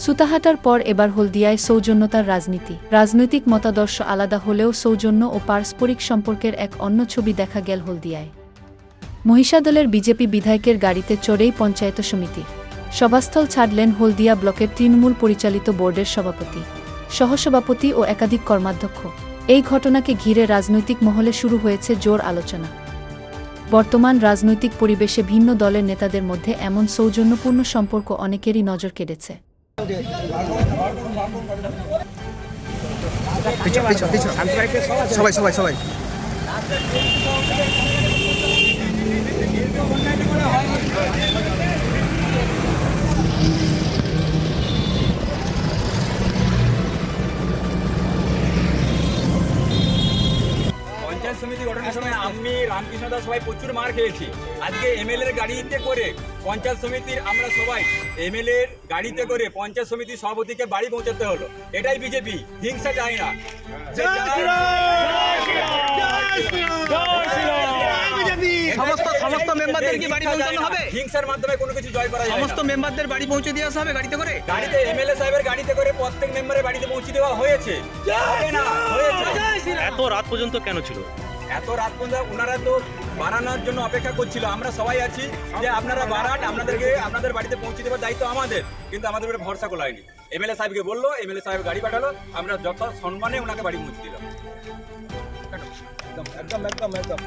সুতাহাটার পর এবার হলদিয়ায় সৌজন্যতার রাজনীতি। রাজনৈতিক মতাদর্শ আলাদা হলেও সৌজন্য ও পারস্পরিক সম্পর্কের এক অন্য ছবি দেখা গেল হলদিয়ায়। মহিষাদলের বিজেপি বিধায়কের গাড়িতে চড়েই পঞ্চায়েত সমিতি সভাস্থল ছাড়লেন হলদিয়া ব্লকের তৃণমূল পরিচালিত বোর্ডের সভাপতি, সহসভাপতি ও একাধিক কর্মাধ্যক্ষ। এই ঘটনাকে ঘিরে রাজনৈতিক মহলে শুরু হয়েছে জোর আলোচনা। বর্তমান রাজনৈতিক পরিবেশে ভিন্ন দলের নেতাদের মধ্যে এমন সৌজন্যপূর্ণ সম্পর্ক অনেকেরই নজর কেড়েছে। সবাই সবাই সবাই সমিতি গঠনের সময় আমি রামকৃষ্ণ দাস সবাই প্রচুর মার খেয়েছি। আজকে এমএলএর গাড়িতে করে পঞ্চায়েত সমিতির আমরা সবাই এমএলএর গাড়িতে করে পঞ্চায়েত সমিতির সভাপতিকে বাড়ি পৌঁছাতে হলো। এটাই বিজেপি, হিংসা চায় না। সমস্ত মেম্বারদের কি বাড়ি পৌঁছানো হবে? হিংসার মাধ্যমে কোনো কিছু জয় করা যায় না। সমস্ত মেম্বারদের বাড়ি পৌঁছে দিয়ে আসা হবে গাড়িতে করে? গাড়িতে এমএলএ সাহেবের গাড়িতে করে প্রত্যেক মেম্বারের বাড়িতে পৌঁছে দেওয়া হয়েছে। হবে না, হয়েছে। এত রাত পর্যন্ত কেন ছিল? এত রাত পর্যন্ত ওনারা তো বাড়ানোর জন্য অপেক্ষা করছিল। আমরা সবাই আছি যে আপনারা বাড়ান, আপনাদের বাড়িতে পৌঁছে দেওয়ার দায়িত্ব আমাদের, কিন্তু আমাদের উপরে ভরসা করায়নি। এমএলএ সাহেবকে বললো, এমএলএ সাহেব গাড়ি পাঠালো, আমরা যথা সম্মানে ওনাকে বাড়ি পৌঁছে দিলাম। একদম একদম একদম একদম